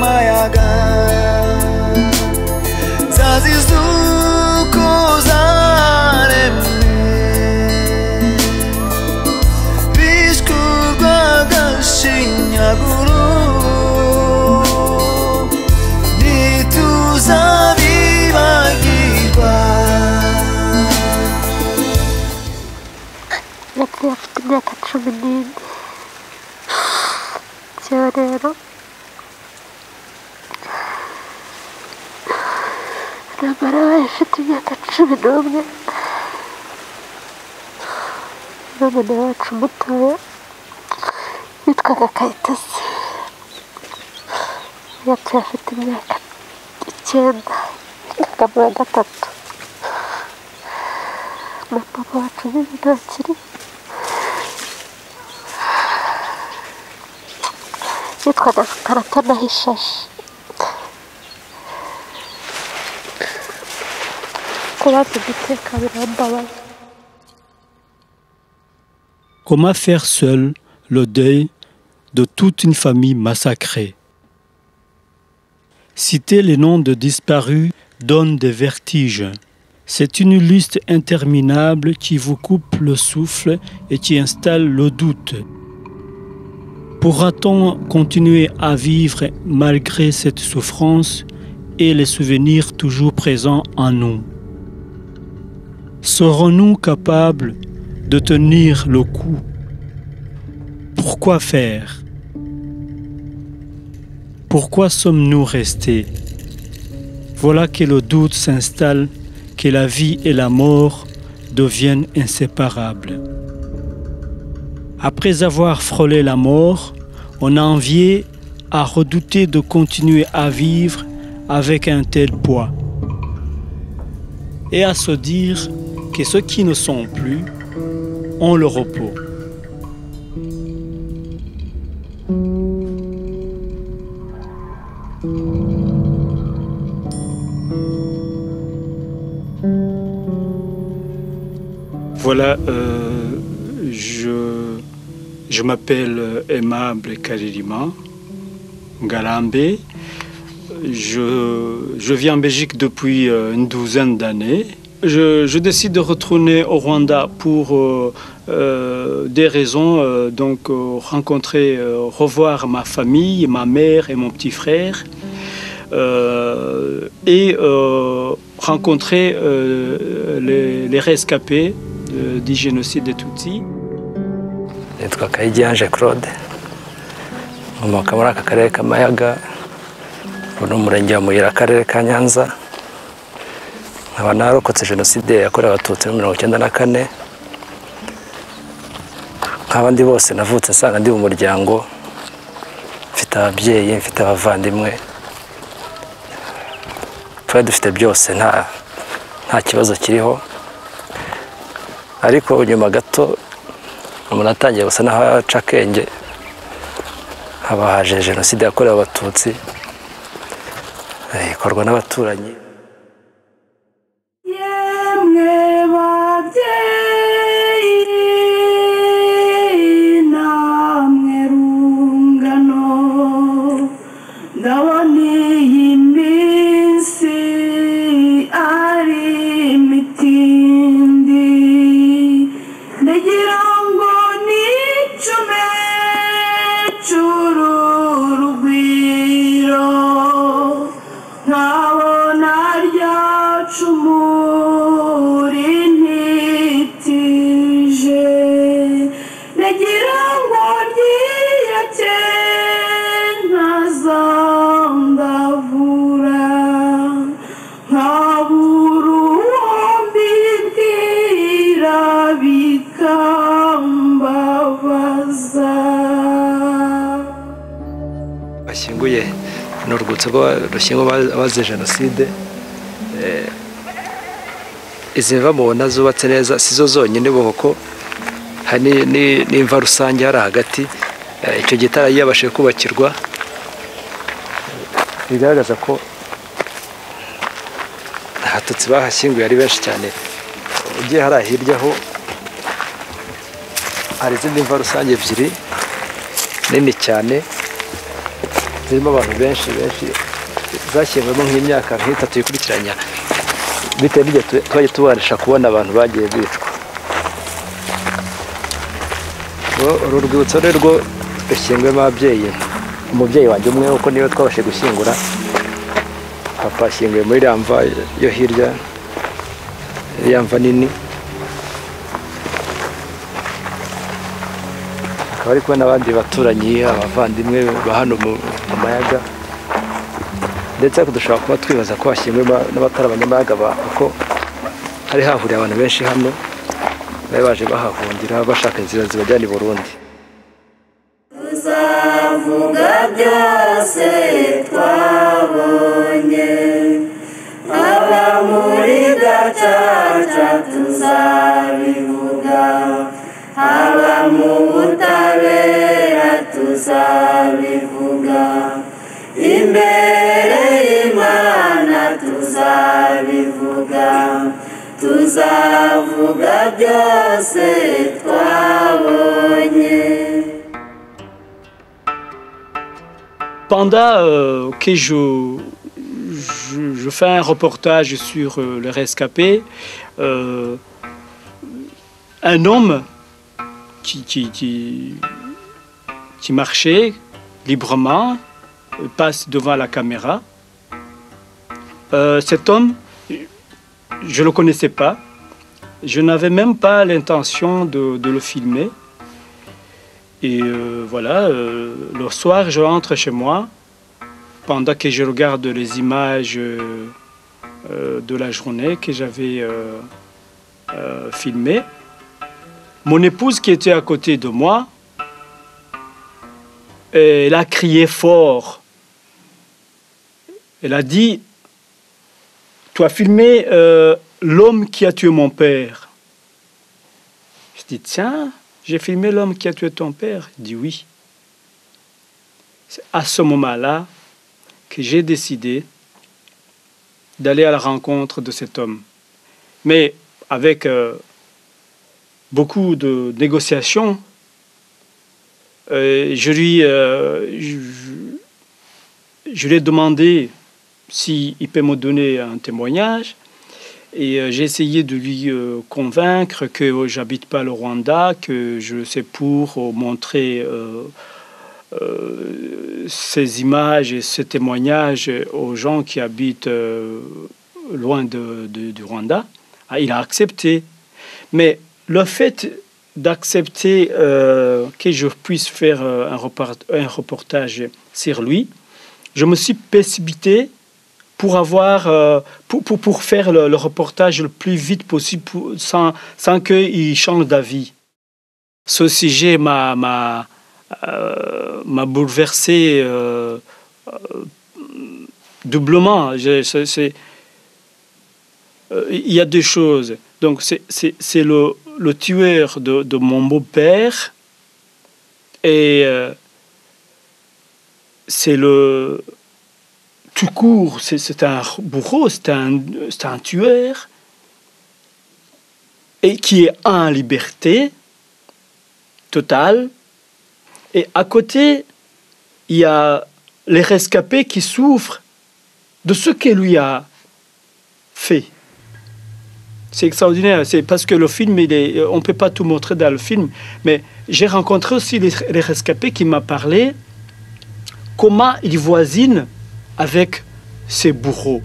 mayaga zazizuko zaremwe bishkurwa gashinyaguro ntituzabibagirwa. Yapfuye afite imyaka 11 cyo rero Namara ifite imyaka 11 n'umwana wacu mutoya yitwaga Kayitesi yapfuye afite imyaka 9 akaba gatatu na papa wacu ntakiri yitwaga Karatana Hishashi. Comment faire seul le deuil de toute une famille massacrée? Citer les noms de disparus donne des vertiges. C'est une liste interminable qui vous coupe le souffle et qui installe le doute. Pourra-t-on continuer à vivre malgré cette souffrance et les souvenirs toujours présents en nous? Serons-nous capables de tenir le coup? Pourquoi faire? Pourquoi sommes-nous restés? Voilà que le doute s'installe, que la vie et la mort deviennent inséparables. Après avoir frôlé la mort, on a envie à redouter de continuer à vivre avec un tel poids et à se dire que ceux qui ne sont plus ont le repos. Voilà, je m'appelle Aimable Karirima Ngalambe. Je vis en Belgique depuis une douzaine d'années. Je décide de retourner au Rwanda pour des raisons, donc rencontrer, revoir ma famille, ma mère et mon petit frère, et rencontrer les rescapés du génocide des Tutsis. Nitwa Kayiganje Claude, nkomoka muri aka karere ka Mayaga, ni umurenge wa Muyira, akarere ka Nyanza. Nkaba narokotse jenoside yakorewe Abatutsi muri 1994. Nk'abandi bose navutse nsanga ndi mu muryango, mfite ababyeyi, mfite abavandimwe, twari dufite byose, nta kibazo kiriho. Ariko nyuma gato umuntu atangiye gusa naho aca akenge, haba haje jenoside yakorewe Abatutsi ikorwa n'abaturanyi. Bashyinguye n'urwutso rw'abashyinguye abazize jenoside. Izi mva mubona zubatse neza sizo zonyine kuko hari n'imva rusange hari hagati. Icyo gitara yabashije kubakirwa bigaragaza ko Abatutsi bahashyinguye ari benshi cyane. Ugiye hari hirya ho hari izindi mva rusange ebyiri nini cyane zirimo abantu benshi zashyingwemo nk'imyaka nk'itatu ikurikiranya bitewe n'igihe twajya tubarisha kubona abantu bagiye bicwa. Uru rwibutso rero rushyingwemo ababyeyi, umubyeyi wanjye umwe kuko niwe twabashije gushyingura, papa ashyinguye muri iriya mva yo hirya, iriya mva nini, akaba ari kumwe n'abandi baturanyi, abavandimwe ba hano mu mayaga, ndetse dushobora kuba twibaza ko hashyinguwe n'abatari abanyamayaga kuko hari hahuriye abantu benshi hano bari baje bahahungira bashaka inzira zibajyana i Burundi. Tuzavuga byose twabonye, aba muri Gacaca tuzabivuga, aba mu butabera tuzabivuga, imbere y'Imana tuzabivuga, tuzavuga byose twabonye. Pendant que je fais un reportage sur les rescapés, un homme qui marchait librement passe devant la caméra. Cet homme, je ne le connaissais pas. Je n'avais même pas l'intention de le filmer. Et voilà, le soir, je rentre chez moi. Pendant que je regarde les images de la journée que j'avais filmées, mon épouse qui était à côté de moi, elle a crié fort. Elle a dit, « Tu as filmé l'homme qui a tué mon père. » Je dis, « Tiens, j'ai filmé l'homme qui a tué ton père. » Il dit, « Oui. » C'est à ce moment-là que j'ai décidé d'aller à la rencontre de cet homme. Mais avec beaucoup de négociations, je lui ai demandé s'il peut me donner un témoignage. Et j'ai essayé de lui convaincre que j'habite pas le Rwanda, que je sais pour montrer ces images et ces témoignages aux gens qui habitent loin du Rwanda. Ah, il a accepté. Mais le fait d'accepter que je puisse faire un reportage sur lui, je me suis précipité pour faire le reportage le plus vite possible sans qu'il change d'avis. Ce sujet m'a bouleversé doublement. Il y a deux choses. Donc c'est le tueur de mon beau-père et c'est le... Tout court, c'est un bourreau, c'est un tueur et qui est en liberté totale. Et à côté, il y a les rescapés qui souffrent de ce qu'il lui a fait. C'est extraordinaire, c'est parce que le film, on ne peut pas tout montrer dans le film, mais j'ai rencontré aussi les rescapés qui m'ont parlé comment ils voisinent avec ses bourreaux.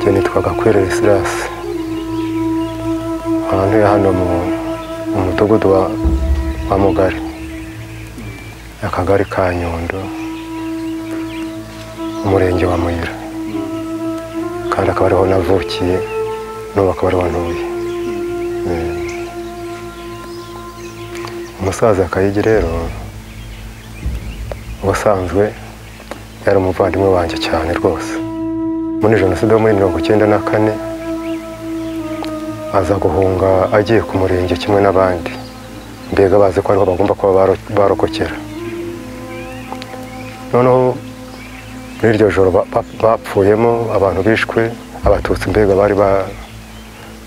Je nitwaga Kwirere Silas, ahantu hano mu mudugudu wa Mugari, akagari ka Nyundo, umurenge wa Muyira, kandi akaba ariho navukiye n'ubu akaba ariho ntuye. Umusaza Kayigi rero ubusanzwe yari umuvandimwe wanjye cyane rwose. Muri jenoside yo muri 1994 aza guhunga agiye ku murenge kimwe n'abandi, mbega bazi ko ariho bagomba kuba barokokera. Noneho muri iryo joro bapfuyemo abantu bishwe, abatutsi mbega bari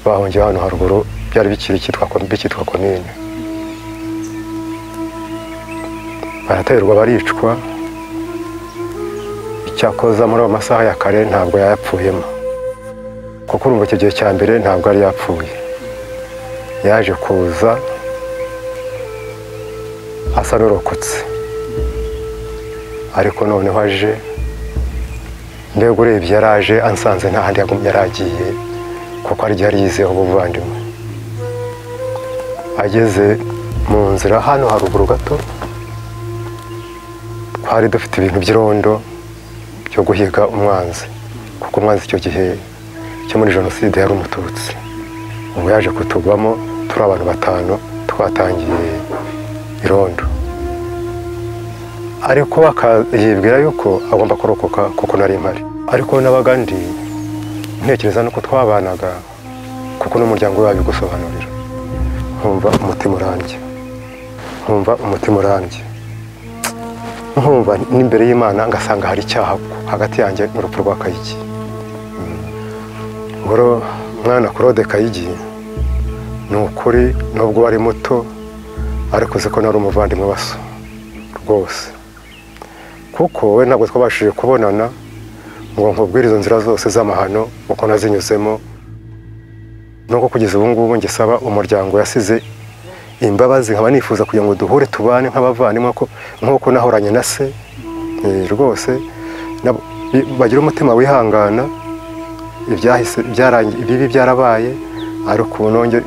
bahungiye hano haruguru, byari bikitwa komine. baraterwa baricwa icyakoza muri ayo masaha ya kare ntabwo yayapfuyemo kuko urumva icyo gihe cya mbere ntabwo ari yapfuye yaje kuza asa n'urokotse ariko noneho aje mbega urebye yaraje ansanze nta handi yaragiye kuko ari yari yizeho ubuvandimwe ageze mu nzira hano haruguru gato twari dufite ibintu by'irondo byo guhiga umwanzi kuko umwanzi icyo gihe cyo muri jenoside yari umututsi ubu yaje kutugwamo turi abantu 5 twatangiye irondo ariko akayibwira yuko agomba kurokoka kuko nari mpari ariko n'abagandi ntekereza nuko twabanaga kuko n'umuryango wawe gusobanurira nkumva umutima urambye nkumva n'imbere y'Imana ngasanga hari icyaha hagati yanjye n'urupfu rwa Kayigi ngoro mwana Claude Kayigi ni ukuri nubwo wari muto ariko ko nari umuvandimwe waso rwose kuko we ntabwo twabashije kubonana ngo nkubwire izo nzira zose z'amahano uko nazinyuzemo nuko kugeza ubu ngubu ngisaba umuryango yasize imbabazi nkaba nifuza kugira ngo duhure tubane nk'abavandimwe nk'uko nahoranye na se rwose bagira umutima wihangana ibyahise byarangiye ibibi byarabaye ariko nongere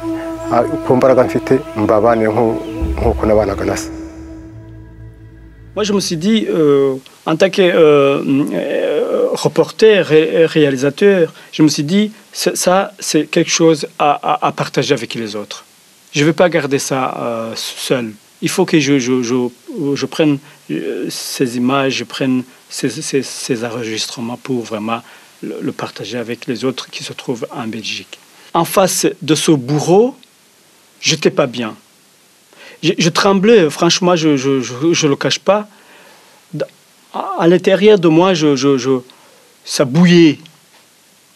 ku mbaraga mfite mbabane nk'uko nabanaga na se. Moi, je me suis dit, en tant que reporter et réalisateur, je me suis dit, ça, c'est quelque chose à partager avec les autres. Je ne vais pas garder ça seul. Il faut que je prenne ces images, je prenne ces enregistrements pour vraiment le partager avec les autres qui se trouvent en Belgique. En face de ce bourreau, je n'étais pas bien. Je tremblais, franchement, je ne le cache pas. À l'intérieur de moi, ça bouillait.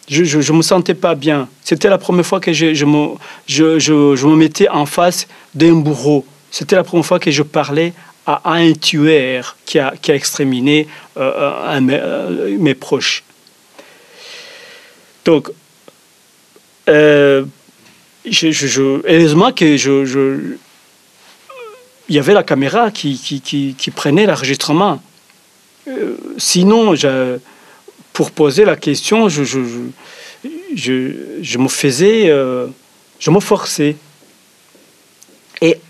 Je ne me sentais pas bien. C'était la première fois que je me mettais en face d'un bourreau. C'était la première fois que je parlais à un tueur qui a exterminé mes proches. Donc, heureusement que il y avait la caméra qui prenait l'enregistrement. Sinon, pour poser la question, je me faisais, je me forçais. Et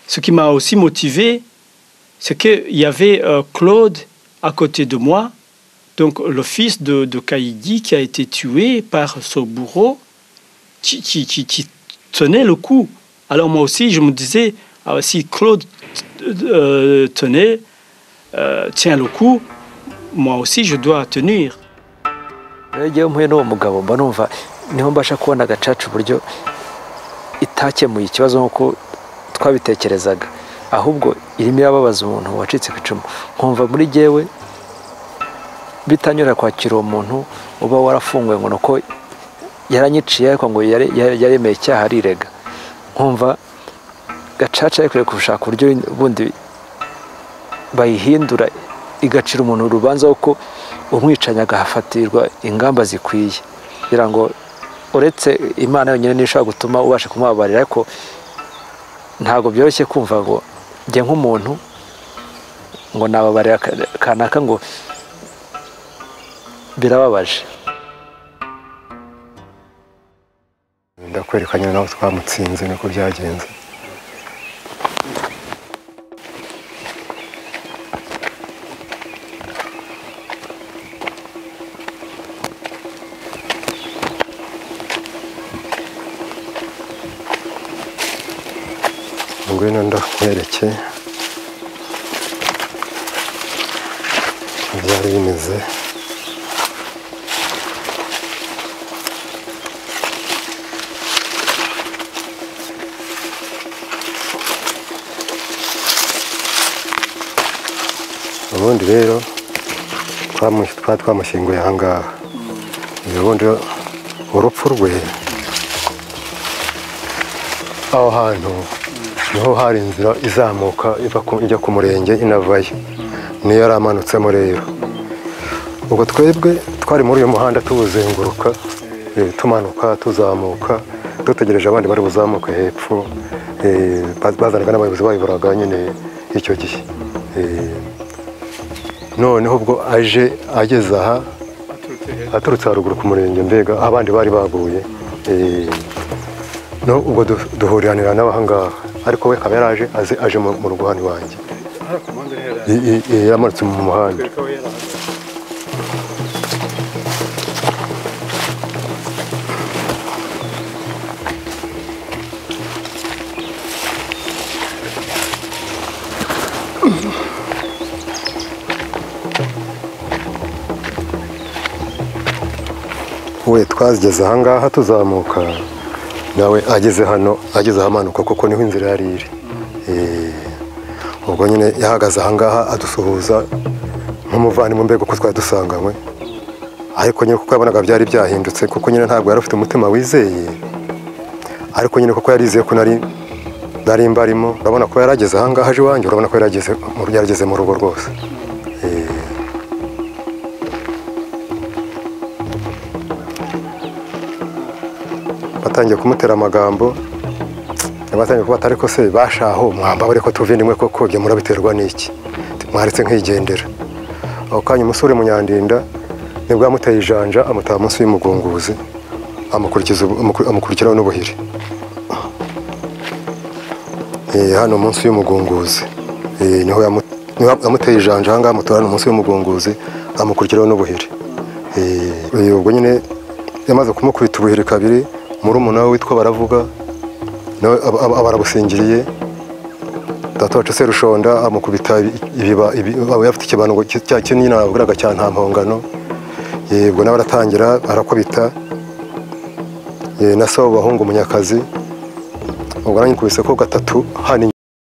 ce qui m'a aussi motivé, c'est qu'il y avait Claude à côté de moi, donc le fils de Kayigi qui a été tué par ce bourreau qui tenait le coup. Alors moi aussi, je me disais, si Claude tient le coup, moi aussi je dois tenir. Iyo mpuye n'uwo mugabo mba numva niho mbasha kubona agacaca uburyo itakemuye ikibazo nk'uko twabitekerezaga, ahubwo irimo irababaza umuntu wacitse ku icumu. Nkumva muri jyewe bitanyura kwakira uwo muntu uba warafunguwe ngo nuko yaranyiciye ariko ngo yaremeye icyaha arirega. Nkumva gacaca yakwiye gushaka uburyo bundi bayihindura igacira umuntu urubanza uko umwicanya agahafatirwa ingamba zikwiye, kugira ngo uretse Imana yonyine nishobora gutuma ubasha kumubabarira, ariko ntabwo byoroshye kumva ngo njye nk'umuntu ngo nababarira kanaka, ngo birababaje. Ndakwerekanye nawe twamutsinze niko byagenze. Ngwino ndakwereke byari bimeze. Ubundi rero twamushyinguye aha ngaha. Ubundi urupfu rwe aho hantu niho hari inzira izamuka ijya ku murenge inavayo, niyo yari amanutsemo rero. Ubwo twebwe twari muri uyu muhanda tuwuzenguruka, tumanuka tuzamuka dutegereje abandi bari buzamuke hepfo, bazanaga n'abayobozi bayoboraga nyine icyo gihe. Noneho ubwo ageze aha aturutse haruguru ku murenge, mbega abandi bari baguye, no ubwo duhuriranira n'aha ngaha, ariko we akaba yaraje aje mu rugo hano iwanjye, yamanutse mu muhanda. We twageze aha ngaha tuzamuka, nawe ageze ahamanuka kuko niho inzira yari iri. Ubwo nyine yahagaze aha ngaha adusuhuza nk'umuvandimwe, mbega uko twari dusanganywe, ariko nyine kuko yabonaga byari byahindutse, kuko nyine ntabwo yari afite umutima wizeye, ariko nyine kuko yarizeye ko nari mbarimo. Urabona ko yarageze aha ngaha aje iwanjye, urabona ko yarageze mu rugo rwose. Batangiye kumutera amagambo, batangiye kubata, ariko se bashaho mwambabare ko tuvindimwe koko, byo murabiterwa n'iki, mwaretse nkigendera. Aho kanya umusore Munyandinda nibwo yamuteye ijanja, amutaha munsi y'umugunguzi, amukurikiraho n'ubuhiri. Hano munsi y'umugunguzi niho yamuteye ijanja, aha ngaha amutora munsi y'umugunguzi, amukurikiraho n'ubuhiri. Ubwo nyine yamaze kumukubita ubuhiri kabiri, murumuna we witwa Baravuga nawe barabusingiriye. Data wacu Serushonda amukubita aba yafite ikibano cya kinini nabwiraga cya nta mpongano. Ubwo nawe aratangira arakubita, na se w'abahungu Munyakazi, ubwo nanjye nkubise ko gatatu hano.